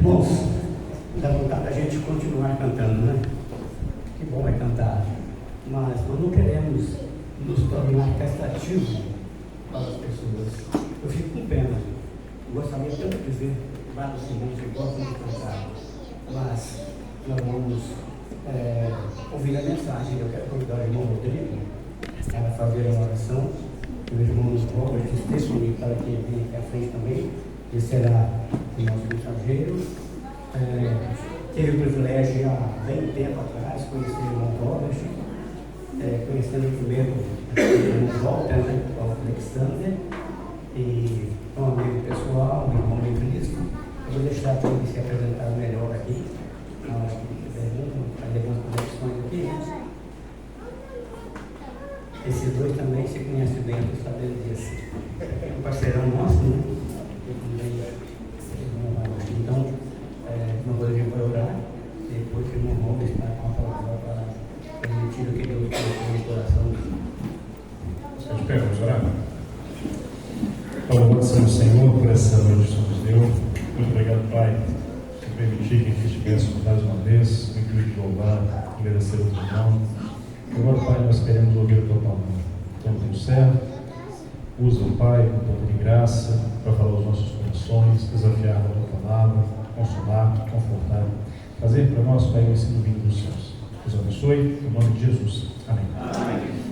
Irmãos, dá vontade da gente continuar cantando, né? Que bom é cantar, mas nós não queremos nos tornar castrativos para as pessoas. Eu fico com pena. Eu gostaria tanto de ver vários irmãos que gostam de cantar, mas nós vamos ouvir a mensagem. Eu quero convidar o irmão Rodrigo para fazer uma oração. O irmão Robert Stephanie para que venha aqui à frente também. Ele será o nosso mensageiro. Tive o privilégio há bem tempo atrás de conhecer o irmão Robert, conhecendo primeiro o irmão Walter, o Alexander, e um amigo pessoal, um irmão em Cristo. Eu vou deixar para ele se apresentar melhor aqui, na hora que perguntam, fazer algumas conexões aqui, né? Esses dois também se conhecem bem, eu estou sabendo disso. É um parceirão nosso, né? Então, não vou vai orar, depois que o irmão Robert está com a palavra para permitir o que Deus colocou no coração. Você de pé, vamos orar? Louvado seja o Senhor por essa noite que nos deu. Muito obrigado, Pai, por permitir que aqui estivéssemos mais uma vez, no intuito de louvar, agradecer ao teu nome. Agora, Pai, nós queremos ouvir a tua palavra. Então, teu servo, usa o Pai com ponto de graça para falar aos nossos corações, desafiar a tua palavra, consolar, confortar, fazer para nós, Pai, o ensino vindo dos céus. Deus abençoe, em nome de Jesus. Amém. Amém.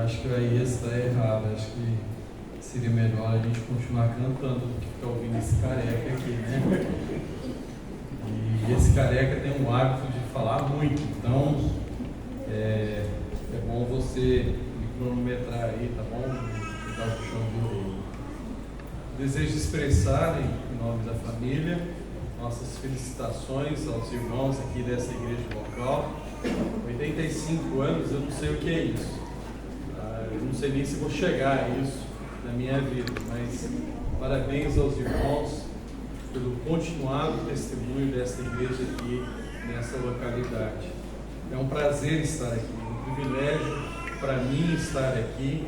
Acho que aí está errado. Acho que seria melhor a gente continuar cantando do que ficar ouvindo esse careca aqui, né? E esse careca tem um hábito de falar muito, então é bom você me cronometrar aí, tá bom? Me dar o puxão de orelha. Desejo expressar, em nome da família, nossas felicitações aos irmãos aqui dessa igreja local. 85 anos, eu não sei o que é isso. Eu não sei nem se vou chegar a isso na minha vida, mas parabéns aos irmãos pelo continuado testemunho dessa igreja aqui, nessa localidade. É um prazer estar aqui, um privilégio para mim estar aqui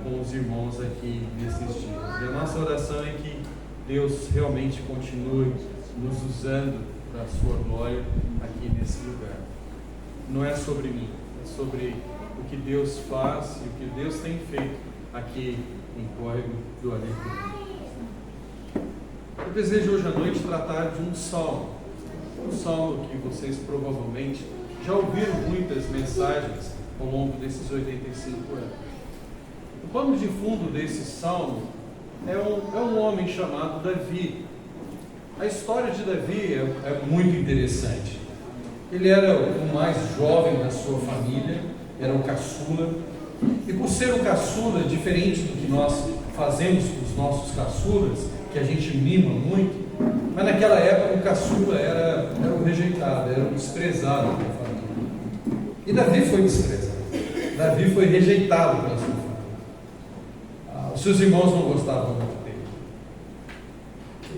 com os irmãos aqui nesses dias. E a nossa oração é que Deus realmente continue nos usando para a sua glória aqui nesse lugar. Não é sobre mim, é sobre o que Deus faz e o que Deus tem feito aqui em Córrego do Alecrim. Eu desejo hoje à noite tratar de um salmo que vocês provavelmente já ouviram muitas mensagens ao longo desses 85 anos. O pano de fundo desse salmo é um homem chamado Davi. A história de Davi é muito interessante. Ele era o mais jovem da sua família, era o caçula, e por ser o caçula, diferente do que nós fazemos com os nossos caçulas, que a gente mima muito, mas naquela época o caçula era o rejeitado, era o desprezado pela família. E Davi foi desprezado, Davi foi rejeitado pela sua família. Os seus irmãos não gostavam muito dele,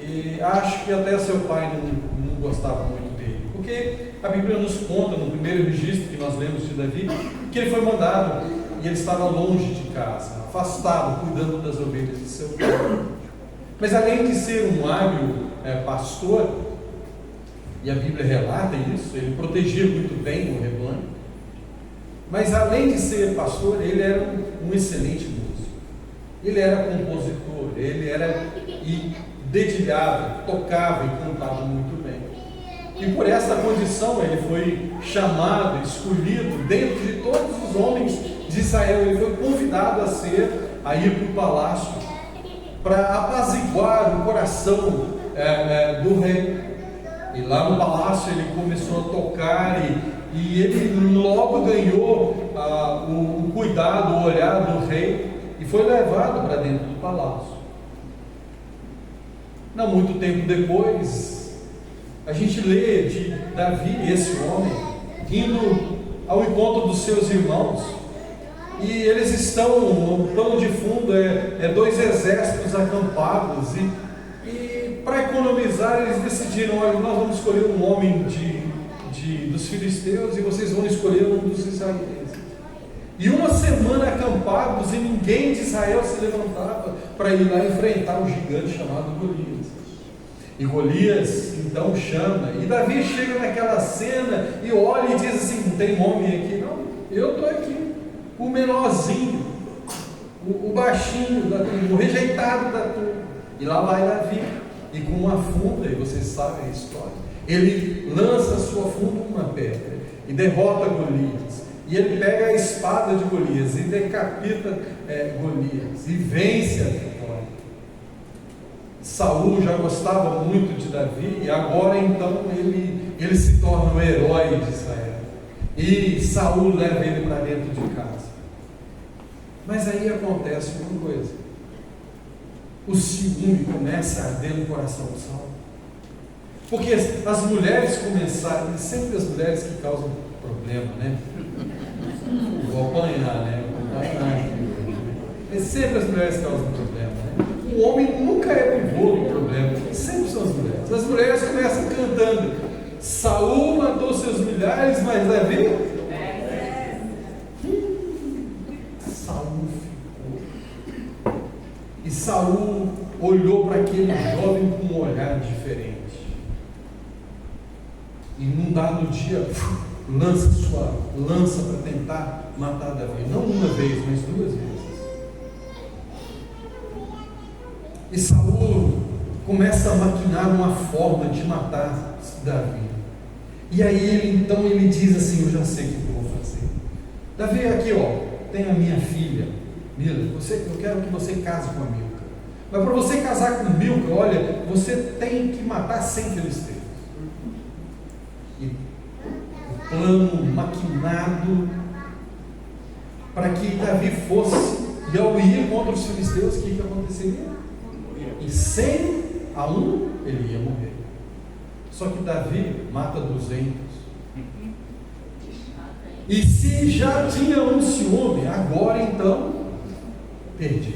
e acho que até seu pai não gostava muito dele, porque a Bíblia nos conta, no primeiro registro que nós lemos de Davi, que ele foi mandado e ele estava longe de casa, afastado, cuidando das ovelhas de seu pai. Mas além de ser um hábil pastor, e a Bíblia relata isso, ele protegia muito bem o rebanho, mas além de ser pastor, ele era um excelente músico. Ele era compositor, ele era dedilhava, tocava e cantava muito bem. E por essa condição ele foi chamado, escolhido dentro de todos os homens de Israel. Ele foi convidado a ir para o palácio para apaziguar o coração do rei. E lá no palácio ele começou a tocar e ele logo ganhou o cuidado, o olhar do rei e foi levado para dentro do palácio. Não muito tempo depois, a gente lê de Davi, esse homem, indo ao encontro dos seus irmãos, e eles estão, no plano de fundo, dois exércitos acampados, e para economizar, eles decidiram: olha, nós vamos escolher um homem dos filisteus e vocês vão escolher um dos israelitas. E uma semana acampados e ninguém de Israel se levantava para ir lá enfrentar o gigante chamado Golias. E Golias então chama, e Davi chega naquela cena e olha e diz assim: não tem homem aqui? Não, eu estou aqui, o menorzinho, o baixinho da turma, o rejeitado da turma. E lá vai Davi, e com uma funda, e vocês sabem a história, ele lança a sua funda uma pedra e derrota Golias. E ele pega a espada de Golias e decapita Golias e vence a vitória. Saul já gostava muito de Davi e agora então ele se torna o herói de Israel. E Saul leva ele para dentro de casa. Mas aí acontece uma coisa: o ciúme começa a arder no coração de Saul. Porque as mulheres começaram, sempre as mulheres que causam problema, né? Vou apanhar, né? É sempre as mulheres que causam problema, né? O homem nunca é pivô do problema, sempre são as mulheres. As mulheres começam cantando: Saul matou seus milhares, mas Davi? Saul ficou. E Saul olhou para aquele jovem com um olhar diferente. E num dado dia, lança sua lança para tentar matar Davi. Não uma vez, mas 2 vezes. E Saul começa a maquinar uma forma de matar Davi. E aí ele diz assim: eu já sei o que eu vou fazer. Davi, aqui tem a minha filha Milca, eu quero que você case com a Milca. Mas para você casar com Milca, olha, você tem que matar 100 filisteus. E o plano maquinado para que Davi fosse, e ao ir contra os filisteus, o que aconteceria? E 100 a 1 ele ia morrer. Só que Davi mata 200. E se já tinha um ciúme, agora então perdi.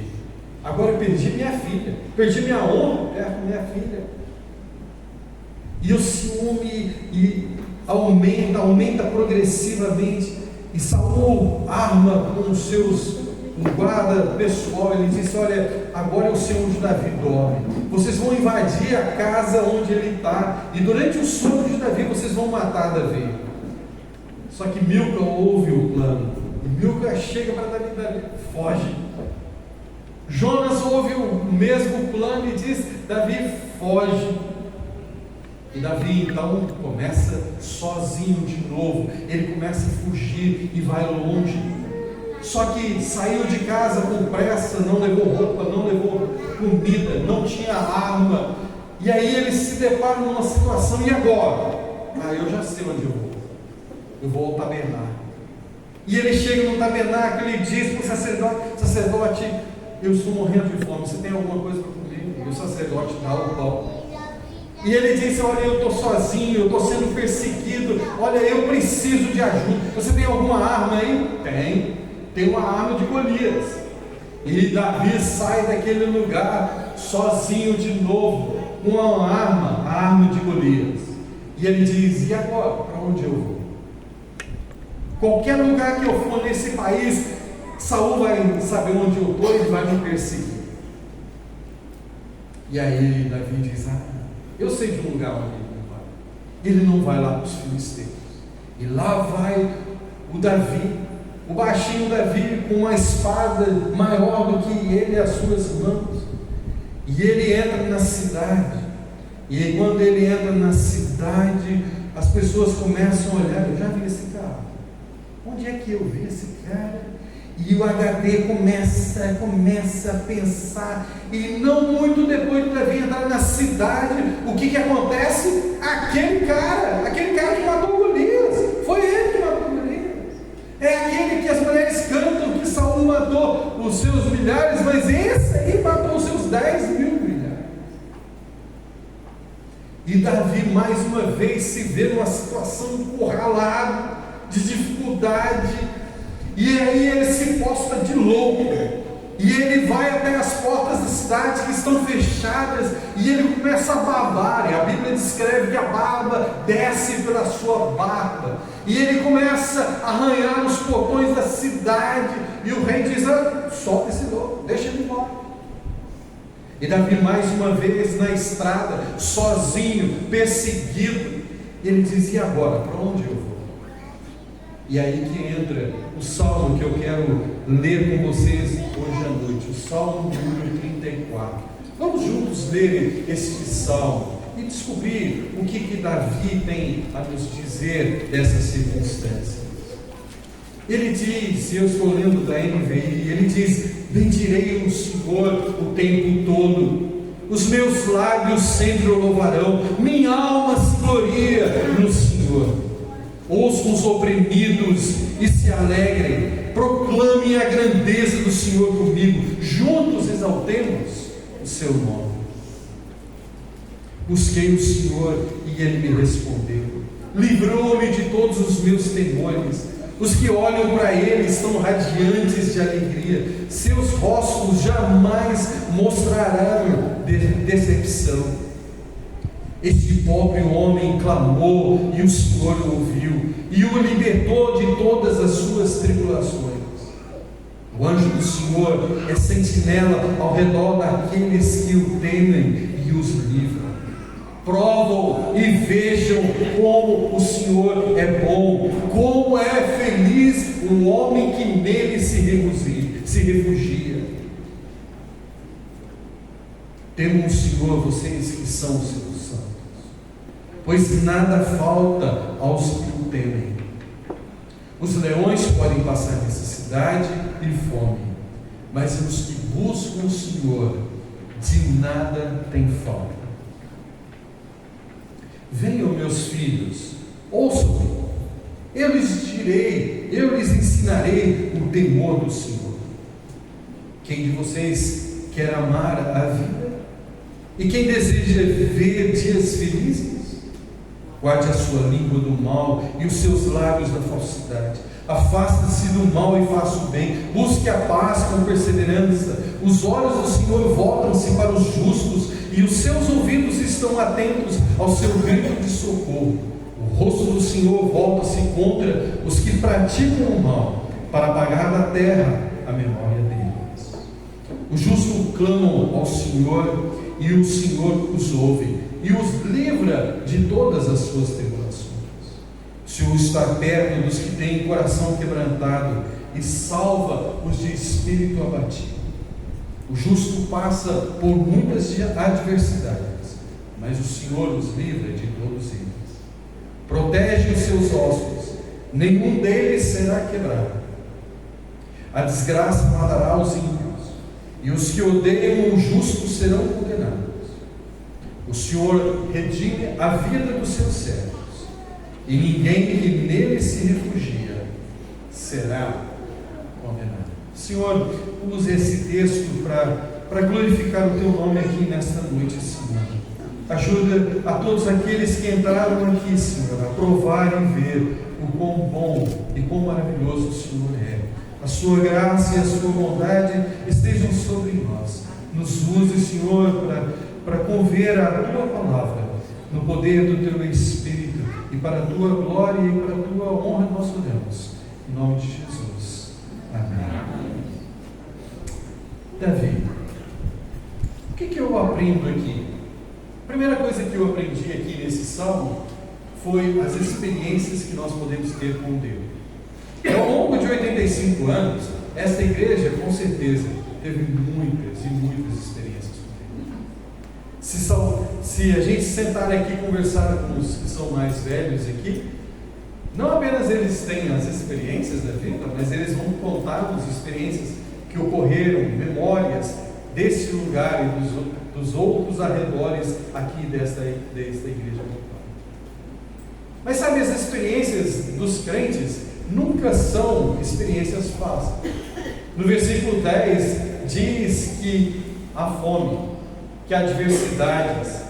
Agora eu perdi minha filha, perdi minha honra perto da minha filha. E o ciúme aumenta progressivamente. E Saul arma com os seus guarda pessoal. Ele disse: olha, agora é o Senhor de Davi dorme. Vocês vão invadir a casa onde ele está, e durante o sono de Davi vocês vão matar Davi. Só que Milca ouve o plano, e Milca chega para Davi, foge. Jonas ouve o mesmo plano e diz: Davi, foge. E Davi então começa sozinho de novo. Ele começa a fugir e vai longe. Só que saiu de casa com pressa, não levou roupa, não levou comida, não tinha arma. E aí ele se depara numa situação: e agora? Eu já sei onde eu vou. Eu vou ao tabernáculo. E ele chega no tabernáculo e diz para o sacerdote: eu estou morrendo de fome, você tem alguma coisa para comer? E o sacerdote dá o pão. E ele diz: olha, eu estou sozinho, eu estou sendo perseguido, olha, eu preciso de ajuda. Você tem alguma arma aí? Tem uma arma de Golias. E Davi sai daquele lugar sozinho de novo, com uma arma, a arma de Golias. E ele diz: e agora? Para onde eu vou? Qualquer lugar que eu for nesse país, Saul vai saber onde eu estou e ele vai me perseguir. E aí Davi diz: eu sei de um lugar onde ele não vai. Ele não vai lá para os filisteus. E lá vai o Davi, o baixinho Davi, com uma espada maior do que ele e as suas mãos. E ele entra na cidade. E aí, quando ele entra na cidade, as pessoas começam a olhar: eu já vi esse cara. Onde é que eu vi esse cara? E o HD começa a pensar. E não muito depois de Davi entrar na cidade, o que acontece? Aquele cara que matou Golias, foi ele que matou Golias. É aquele que as mulheres cantam que Saul matou os seus milhares, mas esse aí matou os seus 10 mil milhares. E Davi mais uma vez se vê numa situação encurralada, de dificuldade. E aí ele se posta de louco. E ele vai até as portas da cidade que estão fechadas, e ele começa a babar, e a Bíblia descreve que a baba desce pela sua barba, e ele começa a arranhar os portões da cidade, e o rei diz: solta esse louco, deixa ele embora. E Davi, mais uma vez na estrada, sozinho, perseguido, ele diz: e agora, para onde eu vou? E aí que entra o salmo que eu quero ler com vocês hoje à noite, o Salmo de número 34. Vamos juntos ler esse salmo e descobrir o que Davi tem a nos dizer dessas circunstâncias. Ele diz, eu estou lendo da NVI, ele diz: bendirei o Senhor o tempo todo, os meus lábios sempre o louvarão, minha alma se gloria no Senhor. Ouçam os oprimidos e se alegrem, proclamem a grandeza do Senhor comigo, juntos exaltemos o seu nome. Busquei o Senhor e Ele me respondeu, livrou-me de todos os meus temores. Os que olham para Ele estão radiantes de alegria, seus rostos jamais mostrarão decepção. Este pobre homem clamou e o Senhor o ouviu e o libertou de todas as suas tribulações. O anjo do Senhor é sentinela ao redor daqueles que o temem e os livra. Provam e vejam como o Senhor é bom, como é feliz o homem que nele se refugia. Temam o Senhor, vocês que são os seus santos, pois nada falta aos que o temem. Os leões podem passar necessidade e fome, mas os que buscam o Senhor, de nada tem falta. Venham, meus filhos, ouçam-me, eu lhes ensinarei o temor do Senhor. Quem de vocês quer amar a vida? E quem deseja ver dias felizes? Guarde a sua língua do mal e os seus lábios da falsidade. Afaste-se do mal e faça o bem. Busque a paz com perseverança. Os olhos do Senhor voltam-se para os justos e os seus ouvidos estão atentos ao seu grito de socorro. O rosto do Senhor volta-se contra os que praticam o mal, para apagar da terra a memória deles. Os justos clamam ao Senhor e o Senhor os ouve e os livra de todas as suas tribulações. O Senhor está perto dos que têm coração quebrantado e salva os de espírito abatido. O justo passa por muitas adversidades, mas o Senhor os livra de todos eles. Protege os seus ossos, nenhum deles será quebrado. A desgraça matará os ímpios, e os que odeiam o justo serão condenados. O Senhor redime a vida dos seus servos, e ninguém que nele se refugia será condenado. Senhor, use esse texto para glorificar o Teu nome aqui nesta noite, Senhor. Ajuda a todos aqueles que entraram aqui, Senhor, a provar e ver o quão bom e quão maravilhoso o Senhor é. A Sua graça e a Sua bondade estejam sobre nós. Nos use, Senhor, para conver a Tua palavra no poder do Teu Espírito, e para a Tua glória e para a Tua honra nós oramos. Em nome de Jesus. Amém. Davi, o que eu aprendo aqui? A primeira coisa que eu aprendi aqui nesse salmo foi as experiências que nós podemos ter com Deus. Ao longo de 85 anos, esta igreja com certeza teve muitas e muitas experiências com Deus. Se a gente sentar aqui e conversar com os que são mais velhos aqui, não apenas eles têm as experiências da vida, mas eles vão contar-nos experiências que ocorreram, memórias desse lugar e dos outros arredores aqui desta igreja local. Mas sabe, as experiências dos crentes nunca são experiências fáceis. No versículo 10 diz que há fome, que há adversidades.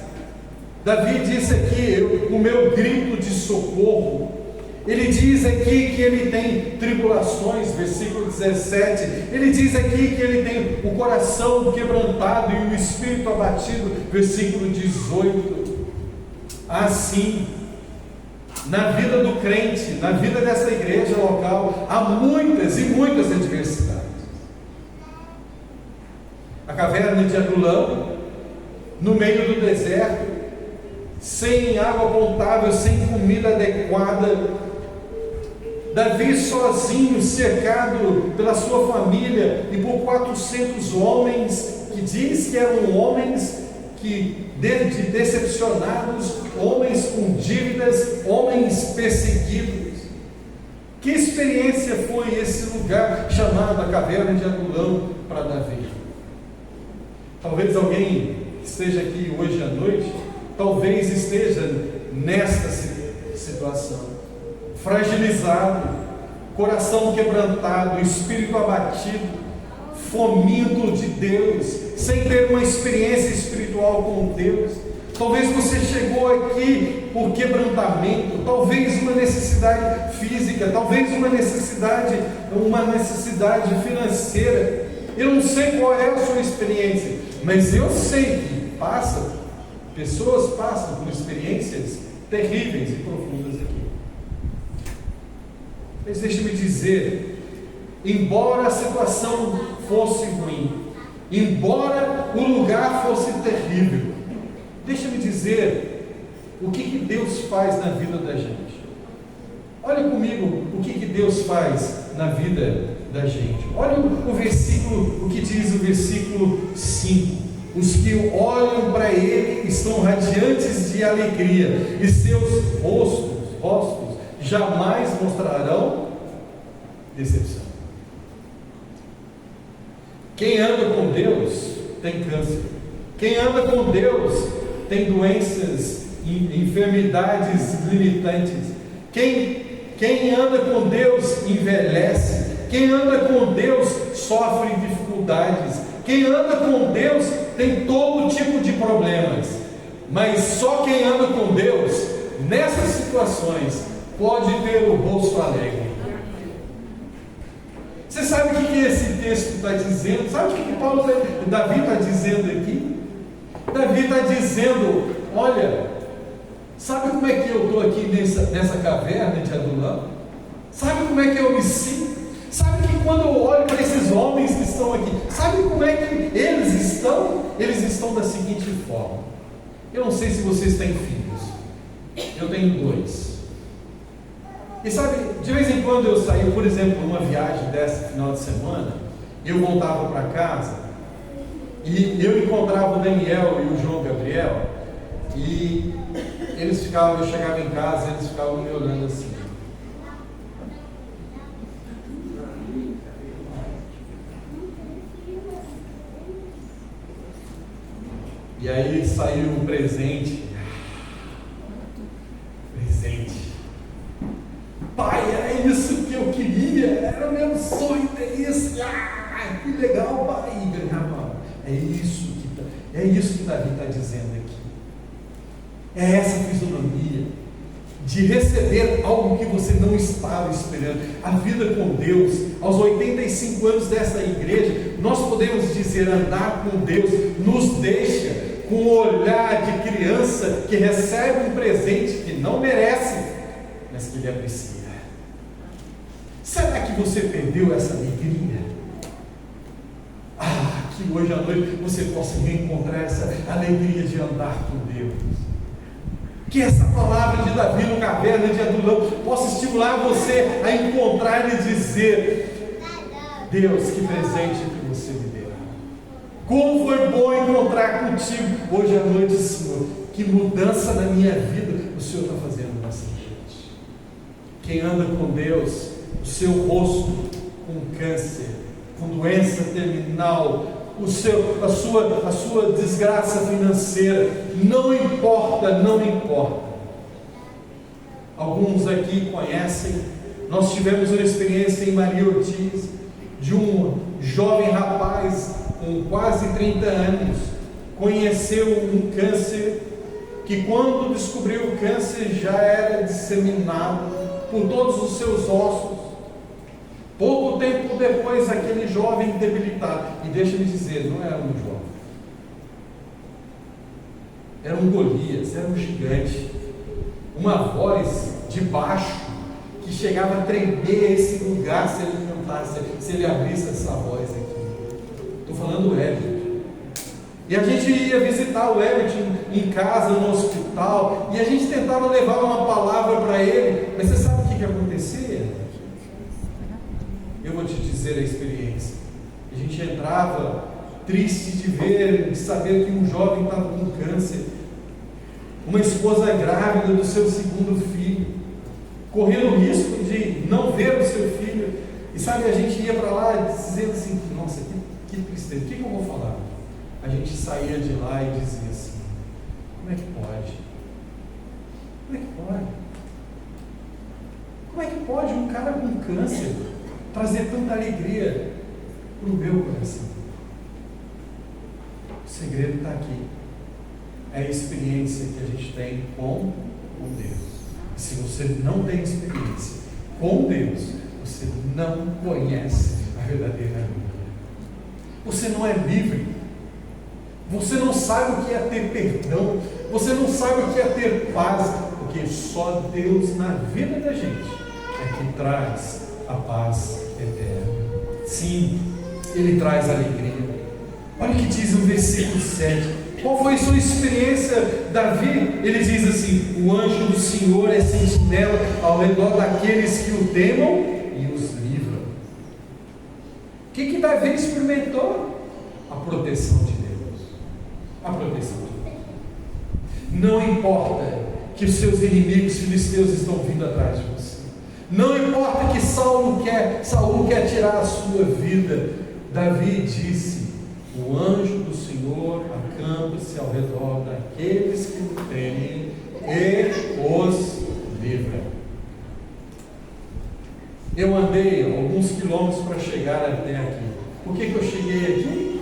Davi disse aqui: o meu grito de socorro, Ele diz aqui que ele tem tribulações, versículo 17. Ele diz aqui que ele tem o coração quebrantado e o espírito abatido, versículo 18. Assim, na vida do crente, na vida dessa igreja local, há muitas e muitas adversidades. A caverna de Adulão, no meio do deserto, sem água potável, sem comida adequada, Davi sozinho, cercado pela sua família e por 400 homens, que diz que eram homens decepcionados, homens com dívidas, homens perseguidos. Que experiência foi esse lugar chamado a caverna de Adulão para Davi? Talvez alguém esteja aqui hoje à noite, talvez esteja nesta situação, fragilizado, coração quebrantado, espírito abatido, faminto de Deus, sem ter uma experiência espiritual com Deus. Talvez você chegou aqui por quebrantamento, talvez uma necessidade física, talvez uma necessidade financeira. Eu não sei qual é a sua experiência, mas eu sei que pessoas passam por experiências terríveis e profundas aqui. Mas deixe-me dizer, embora a situação fosse ruim, embora o lugar fosse terrível, deixa-me dizer o que Deus faz na vida da gente. Olha comigo o que Deus faz na vida da gente. Olha o versículo, o que diz o versículo 5. Os que olham para Ele estão radiantes de alegria, e seus rostos jamais mostrarão decepção. Quem anda com Deus tem câncer. Quem anda com Deus tem doenças, enfermidades limitantes. Quem anda com Deus envelhece. Quem anda com Deus sofre dificuldades. Quem anda com Deus tem todo tipo de problemas. Mas só quem anda com Deus, nessas situações, pode ter o rosto alegre. Você sabe o que esse texto está dizendo? Sabe o que Davi está dizendo aqui? Davi está dizendo, olha, sabe como é que eu estou aqui nessa caverna de Adulão? Sabe como é que eu me sinto? Sabe que quando eu olho para esses homens que estão aqui, sabe como é que eles estão? Eles estão da seguinte forma. Eu não sei se vocês têm filhos. Eu tenho 2. E sabe, de vez em quando eu saía, por exemplo, numa viagem dessa final de semana, eu voltava para casa e eu encontrava o Daniel e o João Gabriel, e eu chegava em casa e eles ficavam me olhando assim. E aí saiu um presente. Pai, era isso que eu queria, era meu sonho ter isso. Que legal, pai. É isso que Davi está dizendo aqui. É essa fisionomia de receber algo que você não estava esperando. A vida com Deus, aos 85 anos dessa igreja, nós podemos dizer, andar com Deus nos deixa com o olhar de criança que recebe um presente que não merece, mas que ele aprecia. Será que você perdeu essa alegria? Que hoje à noite você possa reencontrar essa alegria de andar com Deus. Que essa palavra de Davi no caverna de Adulão possa estimular você a encontrar e dizer: Deus, que presente que você me deu. Como foi bom encontrar contigo hoje à noite, Senhor. Que mudança na minha vida o Senhor está fazendo nessa gente. Quem anda com Deus, o seu rosto com câncer, com doença terminal, a sua desgraça financeira, não importa. Alguns aqui conhecem, nós tivemos uma experiência em Maria Ortiz, de um jovem rapaz com quase 30 anos, conheceu um câncer, que quando descobriu o câncer já era disseminado, por todos os seus ossos. Pouco tempo depois, aquele jovem debilitado, e deixa-me dizer, não era um jovem, era um Golias, era um gigante, uma voz de baixo que chegava a tremer esse lugar se ele cantasse, se ele abrisse essa voz aqui. Estou falando do Everett. E a gente ia visitar o Everett em casa, no hospital, e a gente tentava levar uma palavra para ele, mas você sabe o que acontecia? Eu vou te dizer a experiência. A gente entrava triste de ver, de saber que um jovem estava com câncer, uma esposa grávida do seu segundo filho, correndo o risco de não ver o seu filho, e sabe, a gente ia para lá dizendo assim, nossa, que tristeza, o que eu vou falar? A gente saía de lá e dizia assim, como é que pode? Como é que pode? Como é que pode um cara com câncer trazer tanta alegria para o meu coração? O segredo está aqui. É a experiência que a gente tem com Deus. E se você não tem experiência com Deus, você não conhece a verdadeira alegria. Você não é livre. Você não sabe o que é ter perdão. Você não sabe o que é ter paz. Porque só Deus na vida da gente é que traz a paz eterna. Sim, Ele traz alegria. Olha o que diz no versículo 7. Qual foi a sua experiência, Davi? Ele diz assim: o anjo do Senhor é sentinela ao redor daqueles que o temam e os livra. O que Davi experimentou? A proteção de Deus. A proteção de Deus. Não importa que os seus inimigos filisteus estão vindo atrás de você. Não importa que Saul quer tirar a sua vida. Davi disse: o anjo do Senhor acampa-se ao redor daqueles que o temem e os livra. Eu andei alguns quilômetros para chegar até aqui. Por que eu cheguei aqui?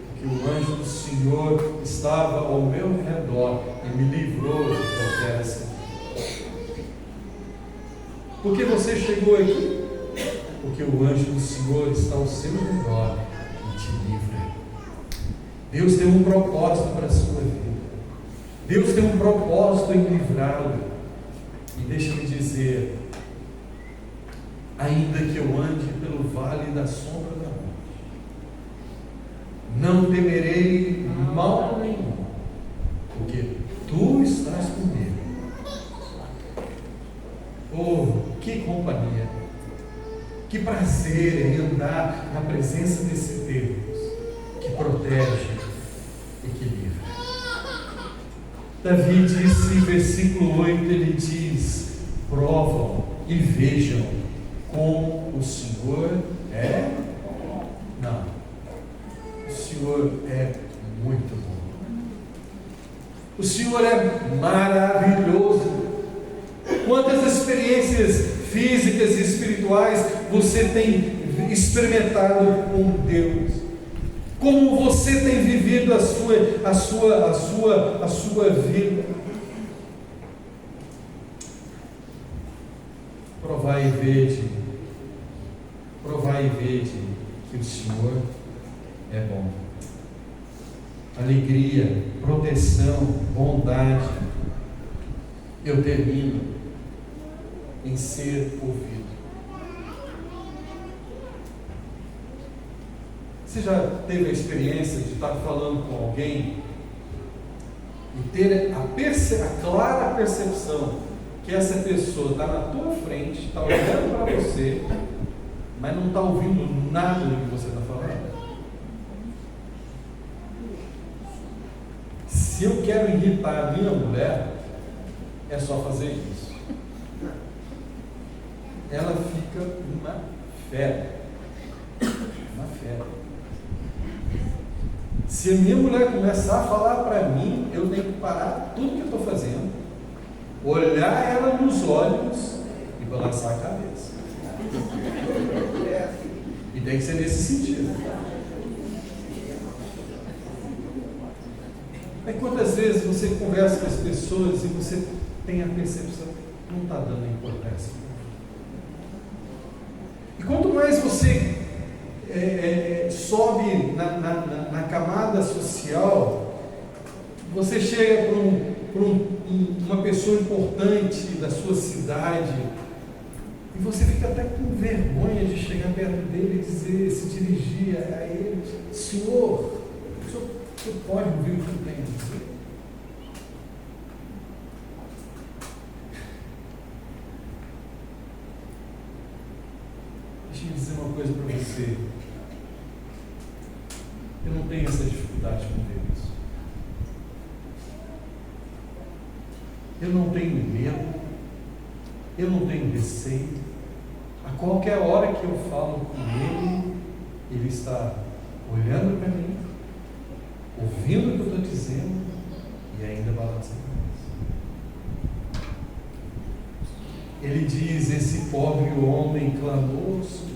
Porque o anjo do Senhor estava ao meu redor e me livrou de qualquer acidente. Por que você chegou aqui? Porque o anjo do Senhor está ao seu redor e te livra. Deus tem um propósito para a sua vida. Deus tem um propósito em livrá-lo. E deixa-me dizer, ainda que eu ande pelo vale da sombra da morte, não temerei mal nenhum, porque tu estás comigo. Oh, que companhia, que prazer em andar na presença desse Deus que protege e que livra. Davi disse em versículo 8, ele diz: provam e vejam como o Senhor é. Não, o Senhor é muito bom. O Senhor é maravilhoso. Quantas experiências físicas e espirituais você tem experimentado com Deus? Como você tem vivido a sua vida? Provai e vede que o Senhor é bom. Alegria, proteção, bondade. Eu termino em ser ouvido. Você já teve a experiência de estar falando com alguém e ter a clara percepção que essa pessoa está na tua frente, está olhando para você, mas não está ouvindo nada do que você está falando? Se eu quero irritar a minha mulher, é só fazer isso. Ela fica uma fera. Uma fera. Se a minha mulher começar a falar para mim, eu tenho que parar tudo que eu estou fazendo, olhar ela nos olhos e balançar a cabeça. E tem que ser nesse sentido. Aí quantas vezes você conversa com as pessoas e você tem a percepção que não está dando importância? E quanto mais você sobe na camada social, você chega para uma pessoa importante da sua cidade, e você fica até com vergonha de chegar perto dele e dizer, se dirigir a ele: Senhor, o senhor pode ouvir o que eu tenho a dizer? Deixa eu dizer uma coisa para você. Eu não tenho essa dificuldade com Deus. Eu não tenho medo. Eu não tenho receio. A qualquer hora que eu falo com Ele, Ele está olhando para mim, ouvindo o que eu estou dizendo e ainda balançando. Ele diz: esse pobre homem clamou ao Senhor,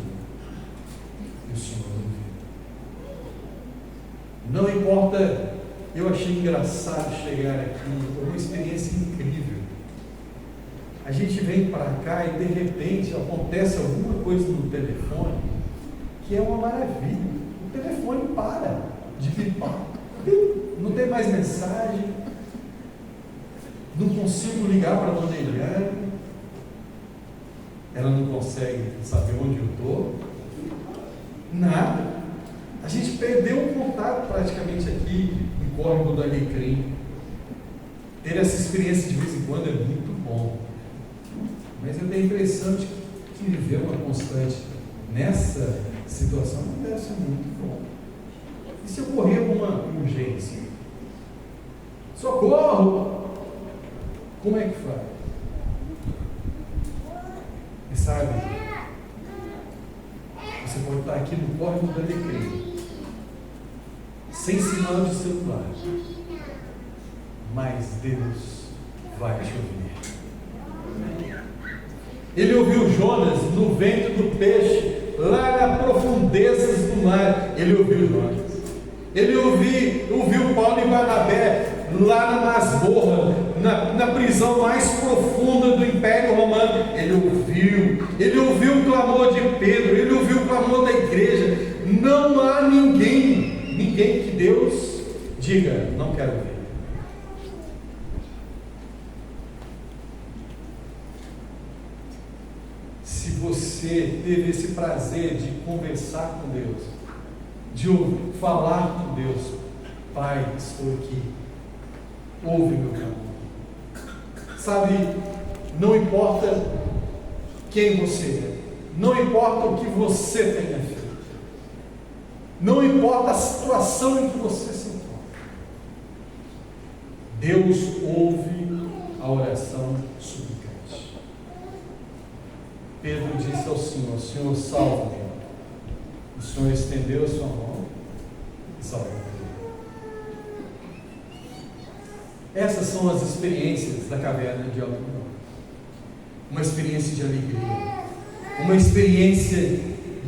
e o Senhor ouviu. Não importa, eu achei engraçado chegar aqui, foi uma experiência incrível. A gente vem para cá e de repente acontece alguma coisa no telefone que é uma maravilha. O telefone para de pipar, não tem mais mensagem, não consigo ligar para a dona Eliane, ela não consegue saber onde eu estou, nada. A gente perdeu o contato praticamente aqui em Córrego do Alecrim. Ter essa experiência de vez em quando é muito bom. Mas eu tenho a impressão de que viver uma constante nessa situação não deve ser muito bom. E se ocorrer alguma urgência? Socorro! Como é que faz? E sabe, você pode estar aqui no Córrego do Alecrim, sem sinal de celular, mas Deus vai te ouvir. Ele ouviu Jonas no ventre do peixe, lá nas profundezas do mar. Ele ouviu Jonas. Ele ouviu Paulo e Barnabé lá na masmorra, na prisão mais profunda do Império Romano. Ele ouviu o clamor de Pedro, ele ouviu o clamor da igreja. Não há ninguém que Deus diga: não quero ver. Se você teve esse prazer de conversar com Deus, de falar com Deus: Pai, estou aqui, ouve meu clamor. Sabe, não importa quem você é, não importa o que você tenha feito, não importa a situação em que você se encontra, Deus ouve a oração suplicante. Pedro disse ao Senhor: Senhor, salva-me. O Senhor estendeu a sua mão e salvou. Essas são as experiências da caverna de Adulão. Uma experiência de alegria, uma experiência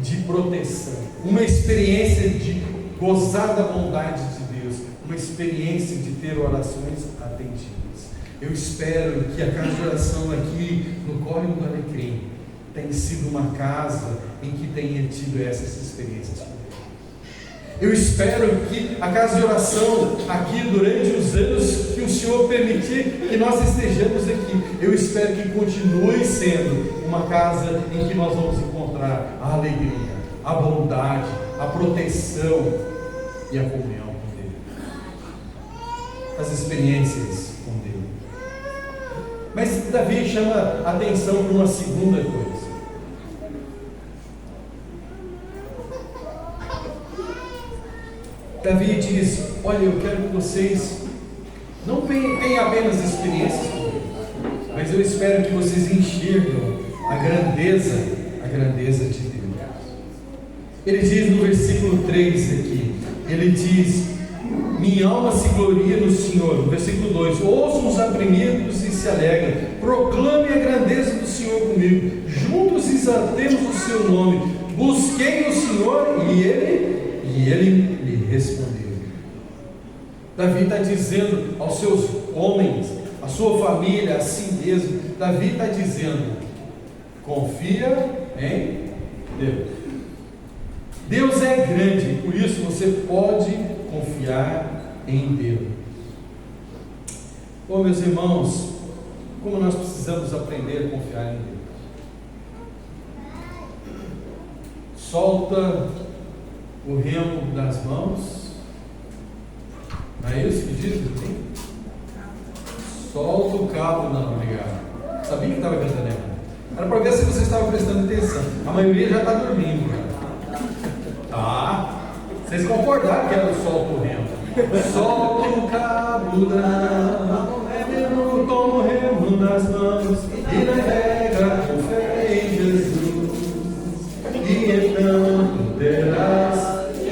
de proteção, uma experiência de gozar da bondade de Deus, uma experiência de ter orações atendidas. Eu espero que a casa de oração aqui no Córrego do Alecrim tenha sido uma casa em que tenha tido essas experiências. Eu espero que a casa de oração aqui, durante os anos que o Senhor permitir que nós estejamos aqui, eu espero que continue sendo uma casa em que nós vamos encontrar a alegria, a bondade, a proteção e a comunhão com Deus, as experiências com Deus. Mas Davi chama a atenção para uma segunda coisa. Davi diz: olha, eu quero que vocês não tenham apenas experiências comigo, mas eu espero que vocês enxergam a grandeza de Deus. Ele diz no versículo 3 aqui, ele diz: minha alma se gloria no Senhor. No versículo 2: ouçam os oprimidos e se alegrem, proclame a grandeza do Senhor comigo, juntos exaltemos o seu nome. Busquei o Senhor e ele me respondeu. Davi está dizendo aos seus homens, à sua família, a si mesmo, Davi está dizendo: confia em Deus. Deus é grande, por isso você pode confiar em Deus. Oh, meus irmãos, como nós precisamos aprender a confiar em Deus. Solta o remo das mãos. Não é isso que diz? Solta o cabo. Não, obrigado. Sabia que estava cantando errado. Era para ver se você estava prestando atenção. A maioria já está dormindo. Tá? Vocês concordaram que era o solta o remo? Solta o cabo com o remo nas mãos e navega com fé em Jesus. E então terás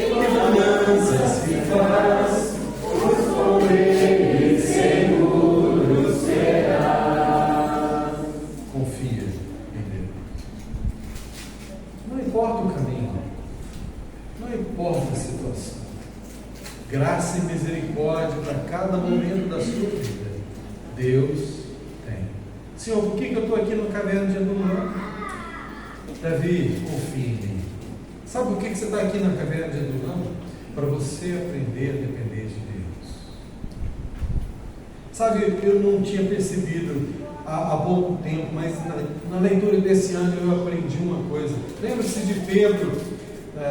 bonanças que faz, com ele seguro será. Confia em Deus. Não importa o caminho, não importa a situação. Graça e misericórdia para cada momento da sua vida. Deus tem. Senhor, por que eu estou aqui no caverna de Adulão? Davi, confia em mim. Sabe por que você está aqui na caverna de Adulão? Para você aprender a depender de Deus. Sabe, eu não tinha percebido há pouco tempo, mas na leitura desse ano eu aprendi uma coisa. Lembra-se de Pedro?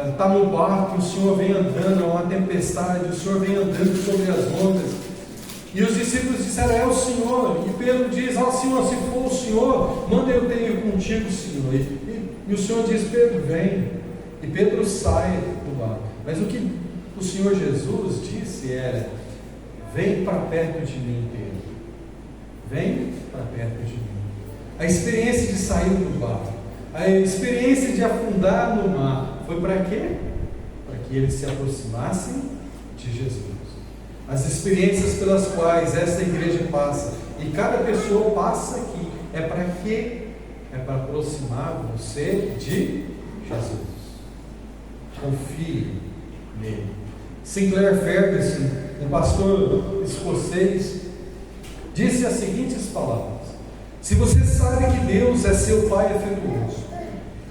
Está no barco, o Senhor vem andando, há uma tempestade, o Senhor vem andando sobre as ondas, e os discípulos disseram: é o Senhor. E Pedro diz: Senhor, se for o Senhor, manda eu ter ido contigo, Senhor. E o Senhor diz: Pedro, vem. E Pedro sai do barco. Mas o que o Senhor Jesus disse era: vem para perto de mim, Pedro. Vem para perto de mim. A experiência de sair do barco, a experiência de afundar no mar, foi para quê? Para que eles se aproximassem de Jesus. As experiências pelas quais esta igreja passa, e cada pessoa passa aqui, é para quê? É para aproximar você de Jesus. Confie nele. Sinclair Ferguson, um pastor escocês, disse as seguintes palavras: se você sabe que Deus é seu Pai afetuoso,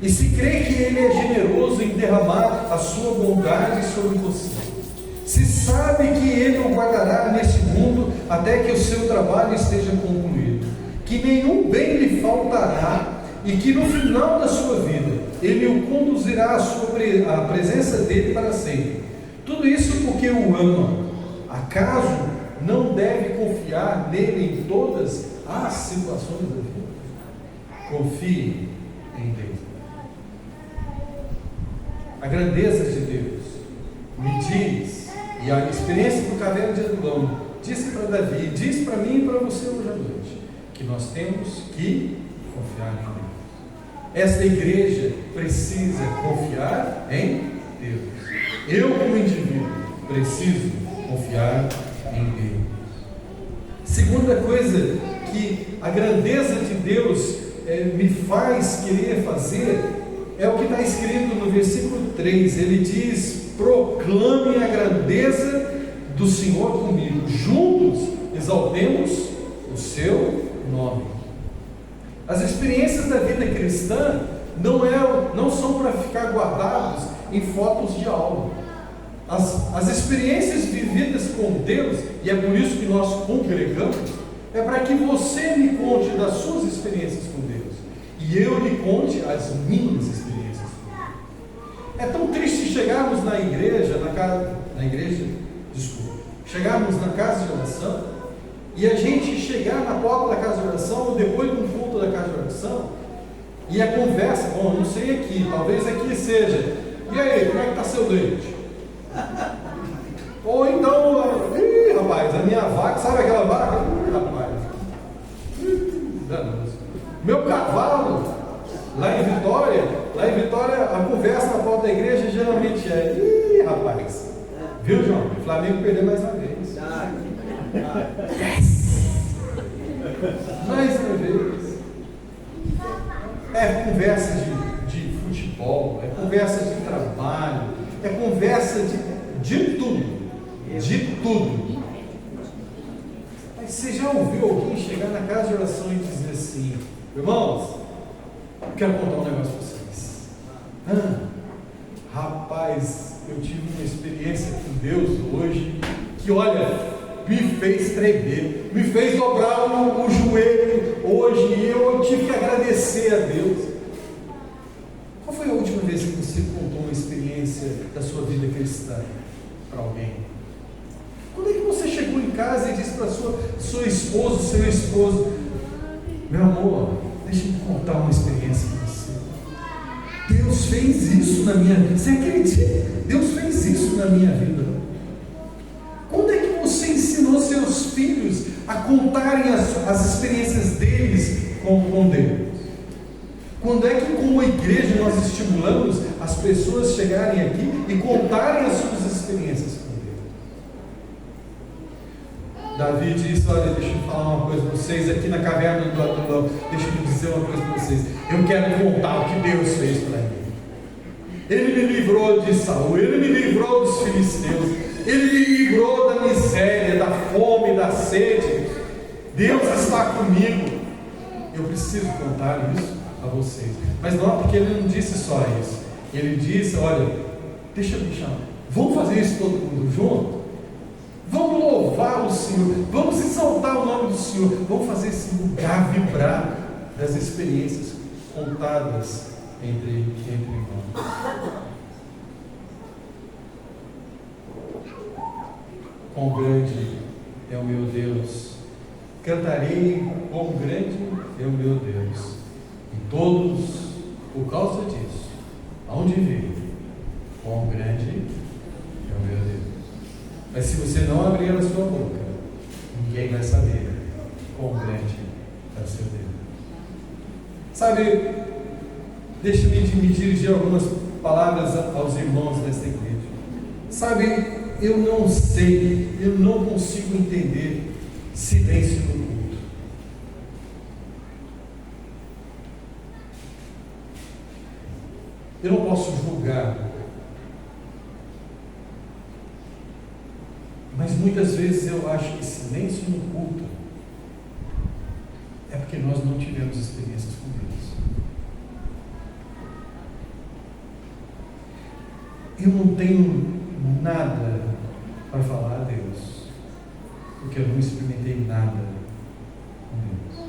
e se crê que Ele é generoso em derramar a sua bondade sobre você, se sabe que Ele o guardará neste mundo até que o seu trabalho esteja concluído, que nenhum bem lhe faltará, e que no final da sua vida Ele o conduzirá à presença dele para sempre, tudo isso porque o ama, acaso não deve confiar nele em todas as situações da vida? Confie em Deus. A grandeza de Deus me diz, e a experiência do caverna de Adulão disse para Davi, diz para mim e para você hoje à noite, que nós temos que confiar em Deus. Esta igreja precisa confiar em Deus. Eu, como indivíduo, preciso confiar em Deus. Segunda coisa que a grandeza de Deus me faz querer fazer é o que está escrito no versículo 3. Ele diz: proclame a grandeza do Senhor comigo, juntos exaltemos o seu nome. As experiências da vida cristã não são para ficar guardados em fotos de aula. As experiências vividas com Deus, e é por isso que nós congregamos, é para que você me conte das suas experiências com Deus, e eu lhe conte as minhas experiências com Deus. É tão triste chegarmos chegarmos na casa de oração, e a gente chegar na porta da casa de oração, ou depois de um culto da casa de oração, e a conversa, bom, não sei aqui, talvez aqui seja: e aí, como é que está seu dente? Ou então, rapaz, a minha vaca, sabe aquela vaca? Rapaz, danoso. Meu cavalo, lá em Vitória, a conversa na porta da igreja geralmente é: rapaz, viu, João? O Flamengo perdeu mais uma vez. Mais uma vez. É conversa de futebol, é conversa de trabalho, é conversa de tudo. De tudo. Mas você já ouviu alguém chegar na casa de oração e dizer assim: irmãos, eu quero contar um negócio para vocês. Rapaz, eu tive uma experiência com Deus hoje que, olha, me fez tremer, me fez dobrar o joelho hoje, e eu tive que agradecer a Deus. Qual foi a última vez que você contou uma experiência da sua vida cristã para alguém? Quando é que você chegou em casa e disse para sua esposa, seu esposo: meu amor, deixa eu te contar uma experiência com você. Deus fez isso na minha vida. Você acredita? Deus fez isso na minha vida. Quando é que você ensinou seus filhos a contarem as experiências deles com Deus? Quando é que, como igreja, nós estimulamos as pessoas chegarem aqui e contarem as suas experiências com Deus? Davi disse: olha, deixa eu falar uma coisa para vocês, aqui na caverna do Adulão, deixa eu dizer uma coisa para vocês. Eu quero contar o que Deus fez para mim. Ele me livrou de Saul, Ele me livrou dos filisteus, Ele me livrou da miséria, da fome, da sede. Deus está comigo. Eu preciso contar isso a vocês. Mas não, porque Ele não disse só isso. Ele disse: olha, deixa eu me chamar. Vamos fazer isso todo mundo junto? Vamos louvar o Senhor, vamos exaltar o nome do Senhor, vamos fazer esse lugar vibrar das experiências contadas entre irmãos. Quão grande é o meu Deus, cantarei quão grande é o meu Deus, e todos, por causa disso, aonde vir, quão grande é o meu Deus. Mas se você não abrir a sua boca, ninguém vai saber quão grande é o seu Deus. Sabe, deixa-me me dirigir algumas palavras aos irmãos desta igreja. Sabe, eu não sei, eu não consigo entender silêncio no culto. Eu não posso julgar, mas muitas vezes eu acho que silêncio no culto é porque nós não tivemos experiências com Deus. Eu não tenho nada para falar a Deus, porque eu não experimentei nada com Deus.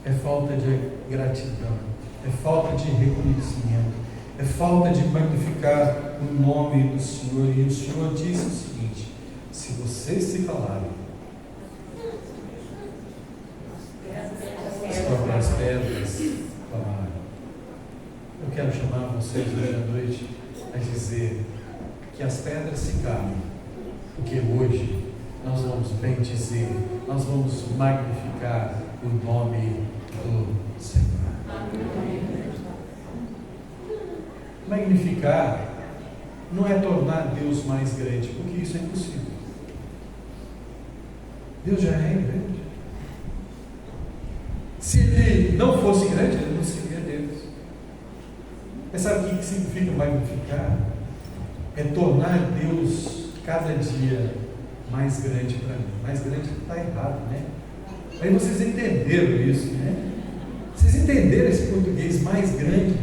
É falta de gratidão, é falta de reconhecimento, é falta de magnificar o nome do Senhor. E o Senhor disse o seguinte: se vocês se calarem, as próprias pedras falarem. Eu quero chamar vocês hoje à noite a dizer que as pedras se calem, porque hoje nós vamos bendizer, nós vamos magnificar o nome do Senhor. Magnificar não é tornar Deus mais grande, porque isso é impossível. Deus já é grande. Se Ele não fosse grande, Ele não seria Deus. Mas sabe o que significa magnificar? É tornar Deus cada dia mais grande para mim. Mais grande está errado, né? Aí vocês entenderam isso, né? Vocês entenderam esse português mais grande?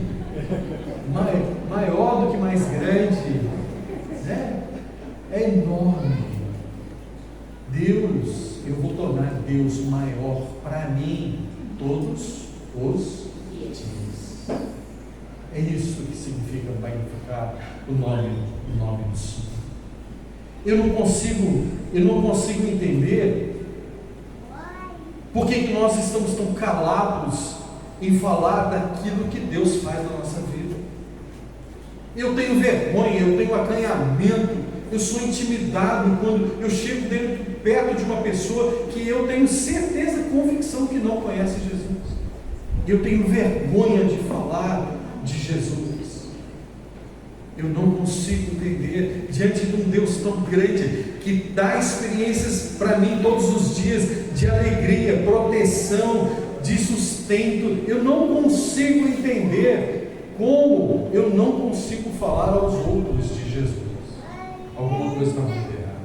Maior do que mais grande, né? É enorme. Deus, eu vou tornar Deus maior para mim todos os dias. É isso que significa magnificar o nome do Senhor. Eu não consigo entender por que nós estamos tão calados em falar daquilo que Deus faz na nossa vida. Eu tenho vergonha, eu tenho acanhamento, eu sou intimidado quando eu chego perto de uma pessoa que eu tenho certeza, convicção que não conhece Jesus. Eu tenho vergonha de falar de Jesus. Eu não consigo entender, diante de um Deus tão grande, que dá experiências para mim todos os dias, de alegria, proteção, de sustento. Eu não consigo entender como eu não consigo falar aos outros de Jesus. Alguma coisa está muito errada.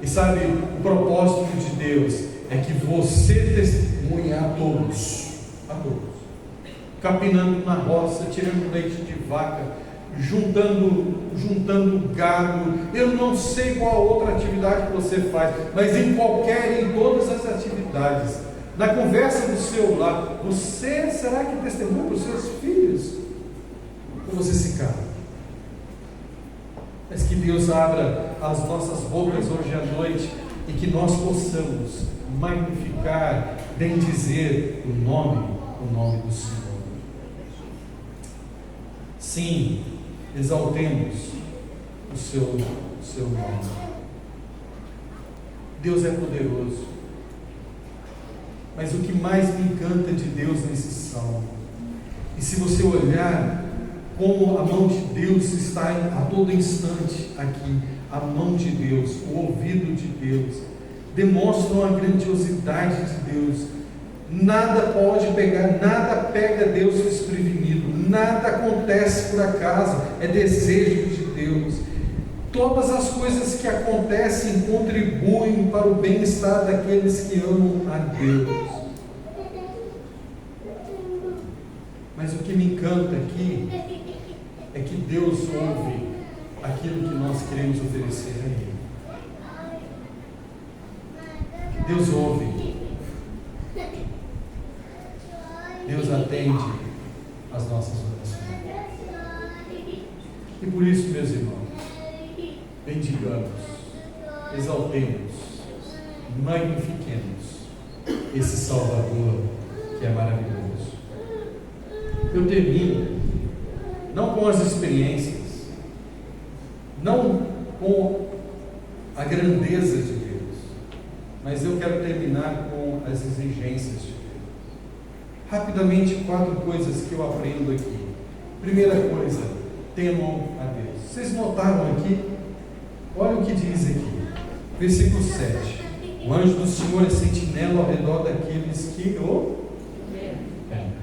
E sabe, o propósito de Deus é que você testemunhe a todos, capinando na roça, tirando leite de vaca, juntando gado. Eu não sei qual outra atividade que você faz, mas em todas as atividades, na conversa do seu lar, você será que testemunha para os seus filhos? Ou você se cala? Mas que Deus abra as nossas bocas hoje à noite e que nós possamos magnificar, bendizer o nome do Senhor. Sim, exaltemos o seu nome. Deus é poderoso, mas o que mais me encanta de Deus nesse salmo, e se você olhar como a mão de Deus está a todo instante aqui, a mão de Deus, o ouvido de Deus, demonstram a grandiosidade de Deus. Nada pega Deus desprevenido, nada acontece por acaso, é desejo de Deus. Todas as coisas que acontecem contribuem para o bem-estar daqueles que amam a Deus. Mas o que me encanta aqui é que Deus ouve aquilo que nós queremos oferecer a Ele. Deus ouve. Deus atende às nossas orações. E por isso, meus irmãos, bendigamos, exaltemos, magnifiquemos esse Salvador que é maravilhoso. Eu termino não com as experiências, não com a grandeza de Deus, mas eu quero terminar com as exigências de Deus. Rapidamente, 4 coisas que eu aprendo aqui. Primeira coisa, temam a Deus. Vocês notaram aqui? Olha o que diz aqui, versículo 7. O anjo do Senhor é sentinela ao redor daqueles que o temem.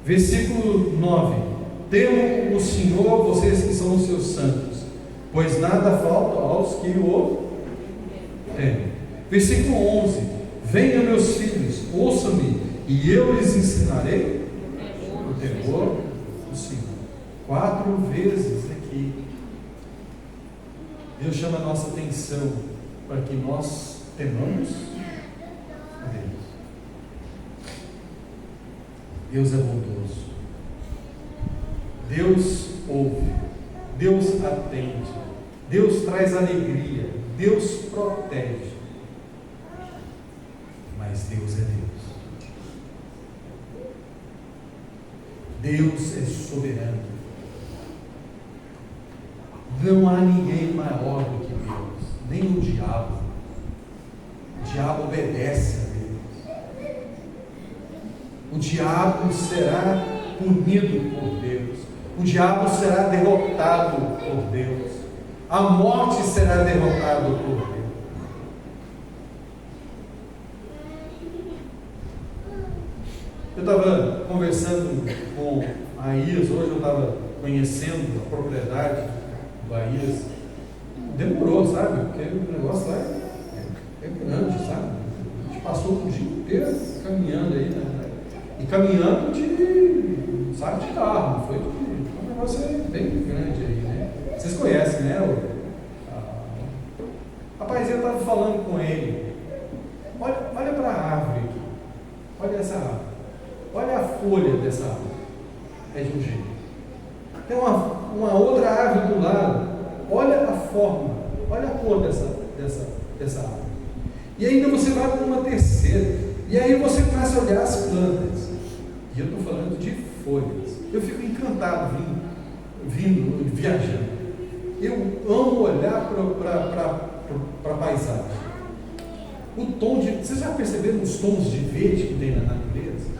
Versículo 9. Temam o Senhor, vocês que são os seus santos, pois nada falta aos que o temem. Versículo 11. Venham, meus filhos, ouçam-me, e eu lhes ensinarei o temor do Senhor. 4 vezes aqui Deus chama a nossa atenção para que nós temamos a Deus. Deus é bondoso, Deus ouve, Deus atende, Deus traz alegria, Deus protege, mas Deus é Deus. Deus é soberano. Não há ninguém maior do que Deus, nem o diabo. O diabo obedece a Deus. O diabo será punido por Deus. O diabo será derrotado por Deus. A morte será derrotada por Deus. Eu estava conversando com a Ias, hoje eu estava conhecendo a propriedade do Ias. Demorou, sabe? Porque o negócio lá é grande, sabe? A gente passou o dia inteiro caminhando aí, né? E caminhando de carro, não foi de. Um negócio bem grande aí, né? Vocês conhecem, né? Rapaz, eu estava falando com ele. Olha para a árvore aqui. Olha essa árvore. Olha a folha dessa árvore. É de um jeito. Tem uma outra árvore do lado. Olha a forma. Olha a cor dessa árvore. E ainda você vai para uma terceira. E aí você começa a olhar as plantas. E eu estou falando de folhas. Eu fico encantado viajando. Eu amo olhar para a paisagem. O tom de. Vocês já perceberam os tons de verde que tem na natureza?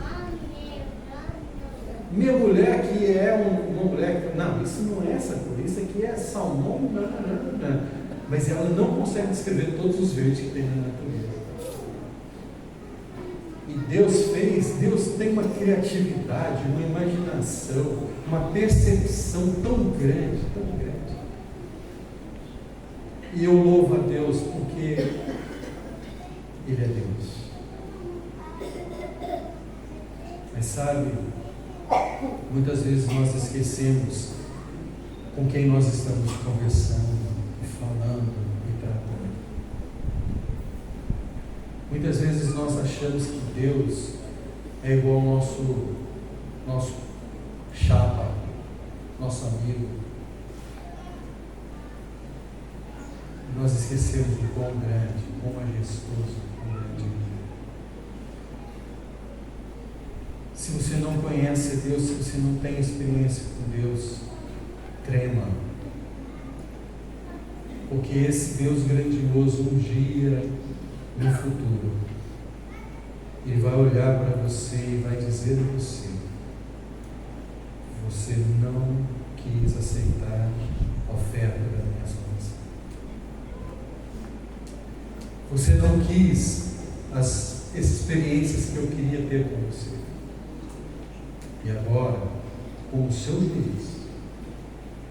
Minha mulher que é uma mulher, não, isso não é essa cor, isso aqui é salmão, não. Mas ela não consegue descrever todos os verdes que tem na natureza. E Deus tem uma criatividade, uma imaginação, uma percepção tão grande. E eu louvo a Deus porque Ele é Deus. Mas sabe, muitas vezes nós esquecemos com quem nós estamos conversando, e falando e tratando. Muitas vezes nós achamos que Deus é igual ao nosso chapa, nosso amigo. Nós esquecemos o quão grande, quão majestoso, quão grande Ele é. Se você não conhece Deus, se você não tem experiência com Deus, trema. Porque esse Deus grandioso, um dia no futuro, Ele vai olhar para você e vai dizer a você: você não quis aceitar a oferta da minha salvação. Você não quis as experiências que eu queria ter com você. E agora, como seu juiz,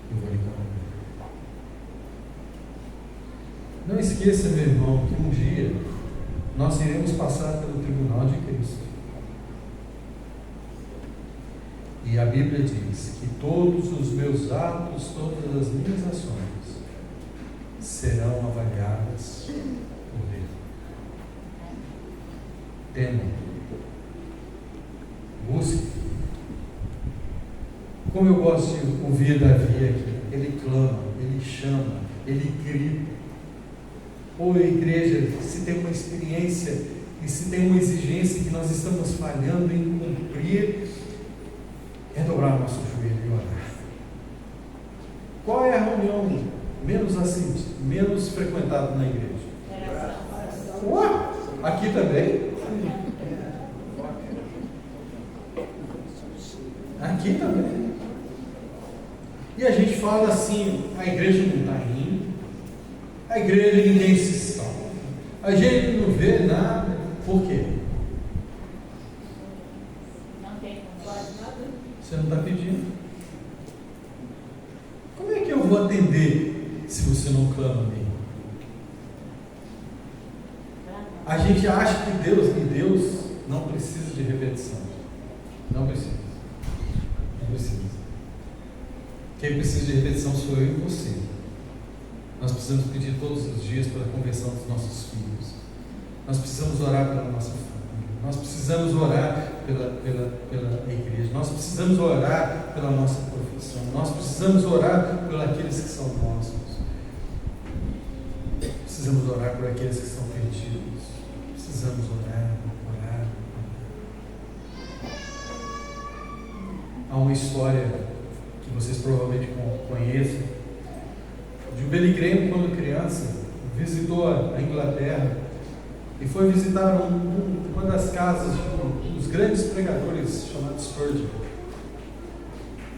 eu vou lhe condenar. Não esqueça, meu irmão, que um dia nós iremos passar pelo tribunal de Cristo. E a Bíblia diz que todos os meus atos, todas as minhas ações serão avaliadas por Deus. Tema. Busque. Como eu gosto de ouvir Davi aqui. Ele clama, ele chama, ele grita. Ou a igreja, se tem uma experiência e se tem uma exigência que nós estamos falhando em cumprir, é dobrar nosso joelho e orar. Qual é a reunião menos frequentada na igreja? Aqui também? Aqui também. E a gente fala assim, a igreja não está indo, a igreja ninguém se salva, a gente não vê nada. Por quê? Não tem, não pode nada. Você não está pedindo. Como é que eu vou atender se você não clama a mim? A gente acha que Deus não precisa de repetição. Não precisa. Não precisa. Quem precisa de repetição sou eu e você. Nós precisamos pedir todos os dias pela conversão dos nossos filhos. Nós precisamos orar pela nossa família. Nós precisamos orar pela igreja. Nós precisamos orar pela nossa profissão. Nós precisamos orar por aqueles que são nossos. Precisamos orar por aqueles que estão perdidos. Precisamos orar. Há uma história que vocês provavelmente conheçem, de um Billy Graham, quando criança, visitou a Inglaterra e foi visitar uma das casas de um dos grandes pregadores chamado Spurgeon.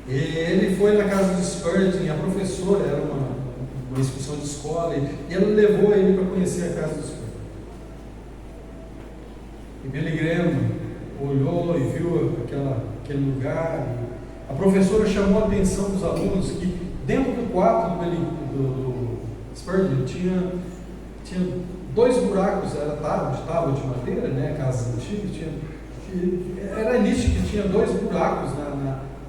E ele foi na casa de Spurgeon, e a professora era uma excursão de escola, e ela levou ele para conhecer a casa de Spurgeon. E Billy Graham olhou e viu aquele lugar. A professora chamou a atenção dos alunos que dentro do quarto do Spurgeon tinha 2 buracos, era tábua de madeira, né, casas antigas, era nítido que tinha 2 buracos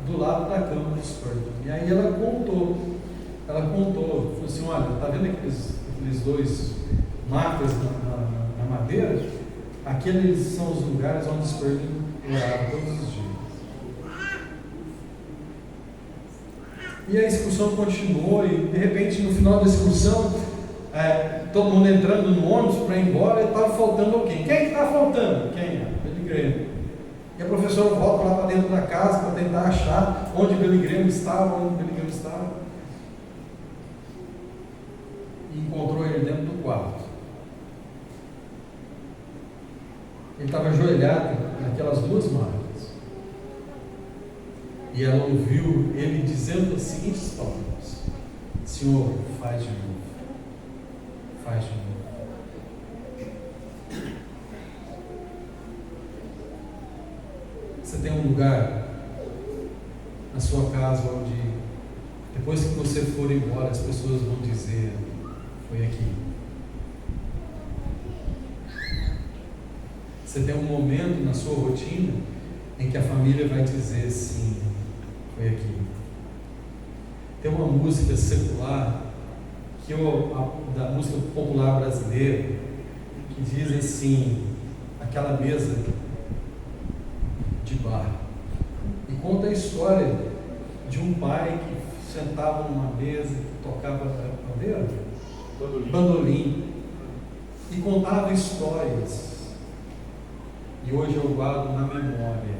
do lado da cama do Spurgeon. E aí ela contou, falou assim: olha, está vendo aqueles 2 marcas na madeira? Aqueles são os lugares onde Spurgeon orava todos os dias. E a excursão continuou, e de repente no final da excursão, todo mundo entrando no ônibus para ir embora, e estava faltando alguém. Quem que está faltando? Quem é? Billy Graham. E a professora volta lá para dentro da casa para tentar achar onde Billy Graham estava, e encontrou ele dentro do quarto. Ele estava ajoelhado naquelas 2 marcas. E ela ouviu ele dizendo as seguintes palavras: Senhor, faz de novo. Faz de novo. Você tem um lugar na sua casa onde, depois que você for embora, as pessoas vão dizer: foi aqui. Você tem um momento na sua rotina em que a família vai dizer sim, foi aqui. Tem uma música secular, da música popular brasileira, que diz assim, aquela mesa de bar. E conta a história de um pai que sentava numa mesa, que tocava bandolim, e contava histórias. E hoje eu guardo na memória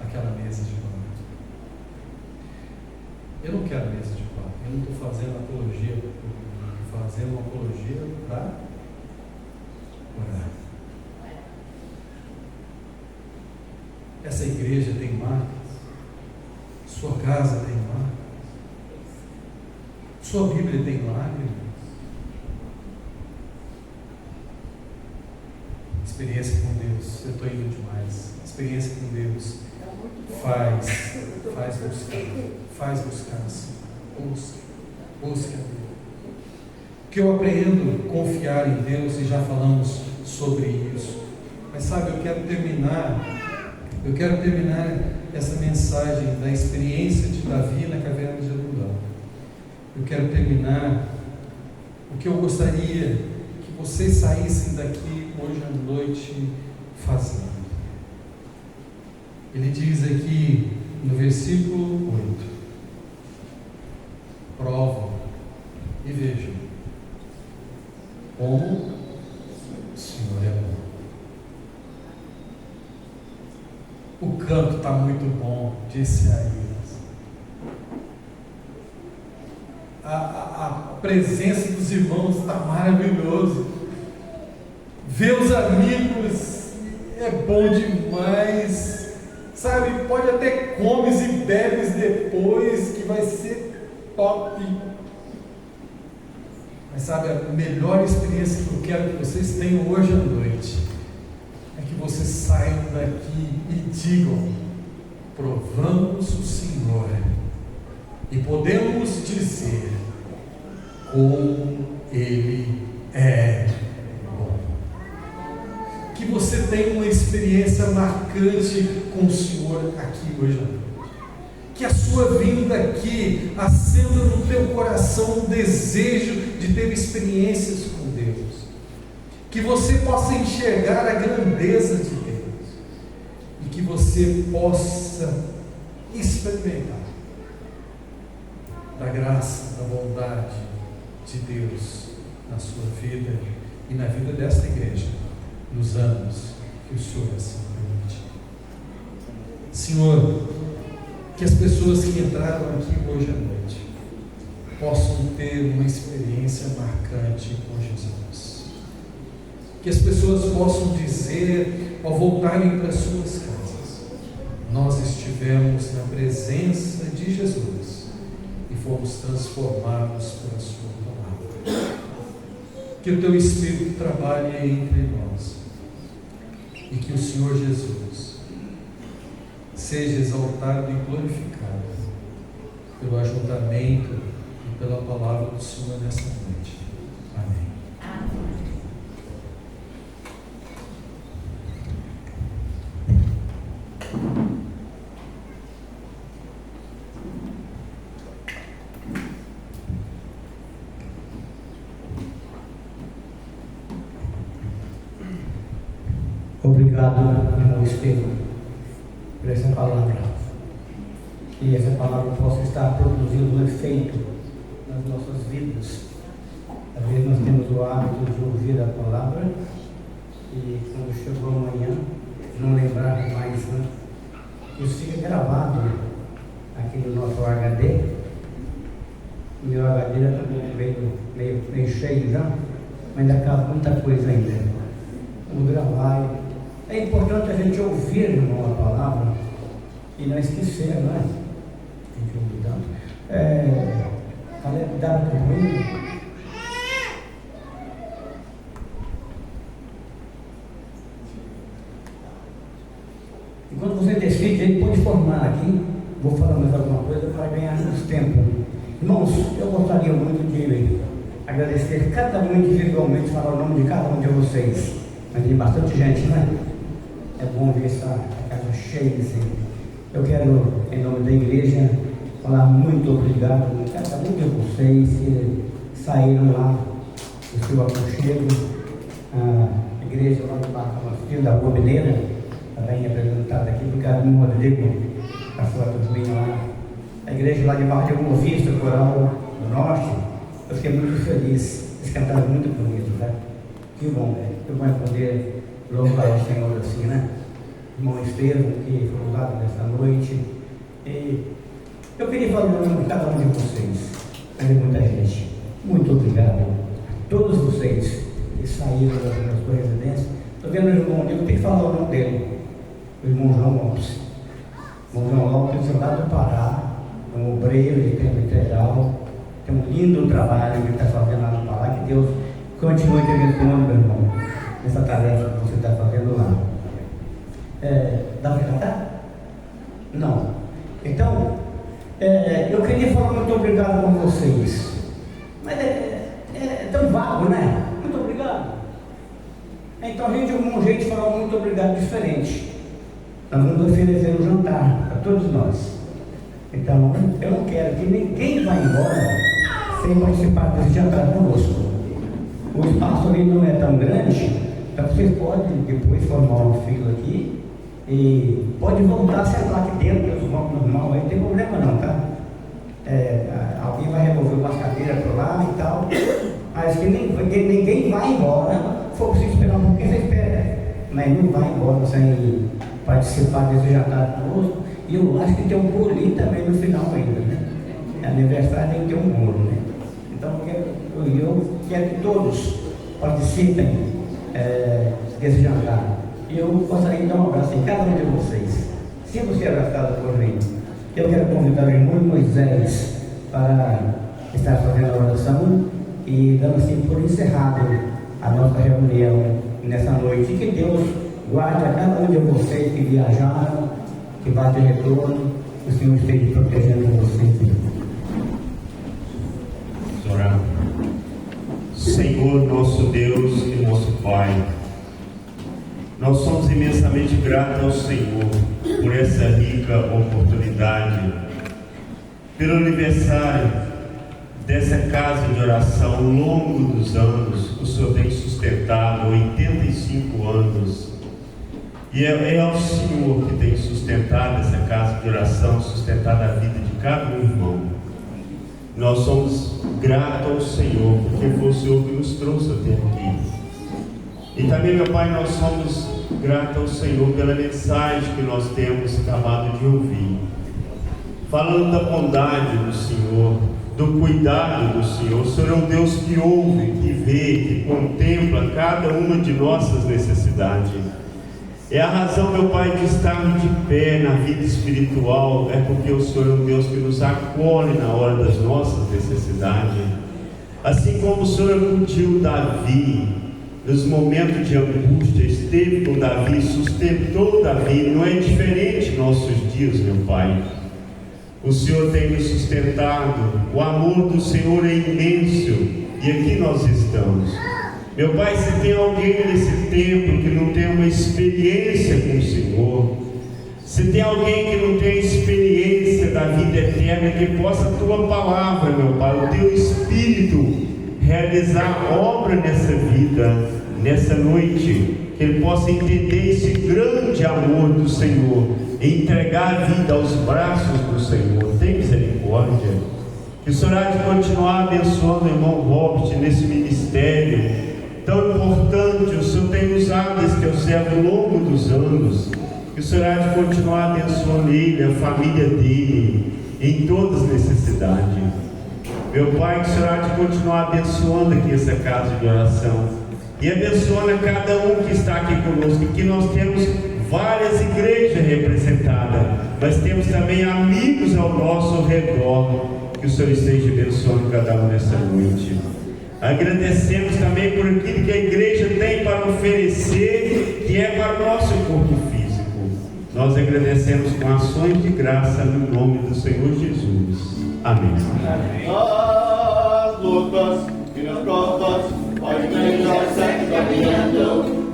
aquela mesa de bar. Eu não quero mesa de bar, eu não estou fazendo apologia, estou fazendo uma apologia para orar. Essa igreja tem marcas, sua casa tem marcas, sua Bíblia tem lágrimas. Experiência com Deus, eu estou indo demais. Experiência com Deus faz buscar, busca. Que eu aprendo a confiar em Deus, e já falamos sobre isso. Mas sabe, eu quero terminar essa mensagem da experiência de Davi na caverna de Adulão. Eu quero terminar o que eu gostaria que vocês saíssem daqui hoje à noite fazendo. Ele diz aqui no versículo 8: provam e vejam como o Senhor é bom. O canto está muito bom, disse Isaías. A presença dos irmãos está maravilhoso. Ver os amigos é bom demais. Sabe, pode até comes e bebes depois, que vai ser top. Mas sabe, a melhor experiência que eu quero que vocês tenham hoje à noite é que vocês saiam daqui e digam: provamos o Senhor e podemos dizer como Ele é bom. Que você tenha uma experiência marcante com o Senhor aqui hoje à noite. Que a sua vinda aqui acenda no teu coração um desejo de ter experiências com Deus. Que você possa enxergar a grandeza de Deus. E que você possa experimentar da graça, da bondade de Deus na sua vida e na vida desta igreja, nos anos que o Senhor assim permite. Senhor, que as pessoas que entraram aqui hoje à noite possam ter uma experiência marcante com Jesus. Que as pessoas possam dizer, ao voltarem para suas casas: nós estivemos na presença de Jesus e fomos transformados pela sua palavra. Que o teu Espírito trabalhe entre nós e que o Senhor Jesus seja exaltado e glorificado pelo ajuntamento e pela palavra do Senhor nessa noite. Amém. Obrigado, irmão Estevam, por essa palavra. Que essa palavra possa estar produzindo um efeito nas nossas vidas. Às vezes nós temos o hábito de ouvir a palavra e quando chegou amanhã, não lembrar mais, né? Isso fica gravado aqui no nosso HD. O meu HD já está meio cheio já, mas ainda cabe muita coisa ainda. Vamos gravar. É importante a gente ouvir, irmão, a palavra e não esquecer, não é? Tem que ouvir tanto. Caleb, dá comigo. E quando você decide, ele pode formar aqui. Vou falar mais alguma coisa para ganhar mais tempo. Irmãos, eu gostaria muito de agradecer cada um individualmente, falar o nome de cada um de vocês. Mas tem bastante gente, né? É bom ver essa casa cheia assim. Eu quero, em nome da igreja, falar muito obrigado a cada um de vocês que saíram lá do seu aconchego. A igreja lá do Barra Masquinho, da Rua Mineira, também representada aqui do Carlinho Rodrigo, a sua turminha lá. A igreja lá de Barra de Boa Vista, Coral do Norte, eu fiquei muito feliz. Eles cantaram muito bonito, né? Que bom, velho. Que bom é poder louvar o Senhor assim, né? Irmão Estevam, que foi usado nessa noite. E eu queria falar o nome de cada um de vocês, mas é muita gente. Muito obrigado a todos vocês que saíram da sua residência. Estou vendo o irmão, eu tenho que falar o nome dele, o irmão João Lopes. O irmão João Lopes é lá do Pará, é um obreiro de tempo integral. Tem um lindo trabalho que ele está fazendo lá no Pará. Que Deus continue te abençoando, meu irmão, nessa tarefa que você está fazendo lá. Dá para cantar? Não. Então, eu queria falar muito obrigado com vocês. Mas é tão vago, né? Muito obrigado. Então a gente arrumou um jeito de falar muito obrigado diferente. Nós vamos oferecer um jantar para todos nós. Então, eu não quero que ninguém vá embora sem participar desse jantar conosco. O espaço ali não é tão grande, então vocês podem depois formar uma fila aqui e pode voltar a sentar aqui dentro dos bancos normais, aí não tem problema não, tá? Alguém vai remover umas cadeiras por lá e tal, mas que ninguém vai embora. Se for preciso esperar um pouquinho, você espera, mas não vai embora sem participar desse jantar conosco. E eu acho que tem um bolinho também no final ainda, né? Aniversário tem que ter um bolo, né? Então eu quero que todos participem desse jantar. E eu gostaria de dar um abraço em cada um de vocês. Se você é abraçado por mim, eu quero convidar o irmão Moisés para estar fazendo a oração e dando assim por encerrado a nossa reunião nessa noite. E que Deus guarde a cada um de vocês que viajaram, que vai ter retorno, o Senhor esteja protegendo vocês. Vamos orar. Senhor, nosso Deus e nosso Pai, nós somos imensamente gratos ao Senhor por essa rica oportunidade, pelo aniversário dessa casa de oração. Ao longo dos anos, o Senhor tem sustentado 85 anos. E é ao Senhor que tem sustentado essa casa de oração, sustentado a vida de cada um irmão. Nós somos gratos ao Senhor, porque foi o Senhor que nos trouxe até aqui. E também, meu Pai, nós somos gratos ao Senhor pela mensagem que nós temos acabado de ouvir, falando da bondade do Senhor, do cuidado do Senhor. O Senhor é um Deus que ouve, que vê, que contempla cada uma de nossas necessidades. É a razão, meu Pai, de estarmos de pé na vida espiritual, é porque o Senhor é um Deus que nos acolhe na hora das nossas necessidades. Assim como o Senhor acudiu Davi nos momentos de angústia, esteve com Davi, sustentou Davi, não é diferente em nossos dias, meu Pai. O Senhor tem nos sustentado, o amor do Senhor é imenso, e aqui nós estamos. Meu Pai, se tem alguém nesse tempo que não tem uma experiência com o Senhor, se tem alguém que não tem experiência da vida eterna, que possa a Tua palavra, meu Pai, o Teu Espírito realizar obra nessa vida, nessa noite, que ele possa entender esse grande amor do Senhor e entregar a vida aos braços do Senhor. Tem misericórdia. Que o Senhor há de continuar abençoando o irmão Robert nesse ministério tão importante. O Senhor tem usado esse teu servo ao longo dos anos. Que o Senhor há de continuar abençoando ele, a família dele, em todas as necessidades. Meu Pai, que o Senhor há de continuar abençoando aqui essa casa de oração, e abençoando a cada um que está aqui conosco. Que nós temos várias igrejas representadas, mas temos também amigos ao nosso redor. Que o Senhor esteja abençoando cada um nessa noite. Agradecemos também por aquilo que a igreja tem para oferecer, que é para o nosso corpo físico. Nós agradecemos com ações de graça no nome do Senhor Jesus. Amém. As lutas e nas provas, a igreja segue caminhando.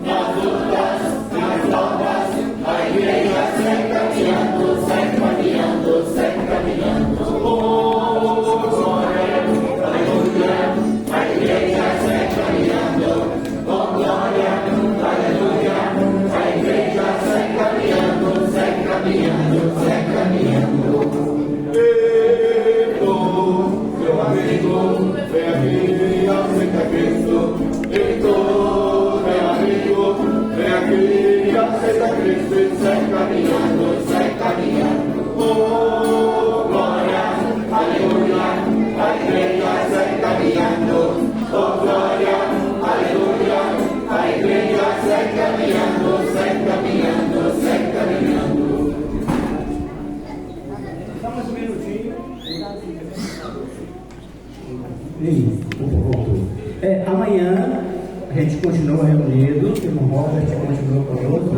Amanhã a gente continua reunido, o irmão Robert continua conosco.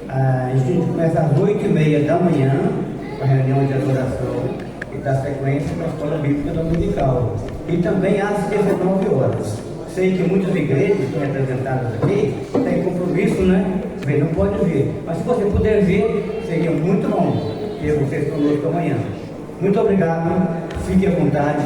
A gente começa às 8h30 da manhã, com a reunião de adoração, e dá sequência para a escola bíblica dominical. E também às 19 horas. Sei que muitas igrejas estão representadas aqui, têm compromisso, né? Não pode vir. Mas se você puder vir, seria muito bom ter vocês conosco amanhã. Muito obrigado, fique à vontade.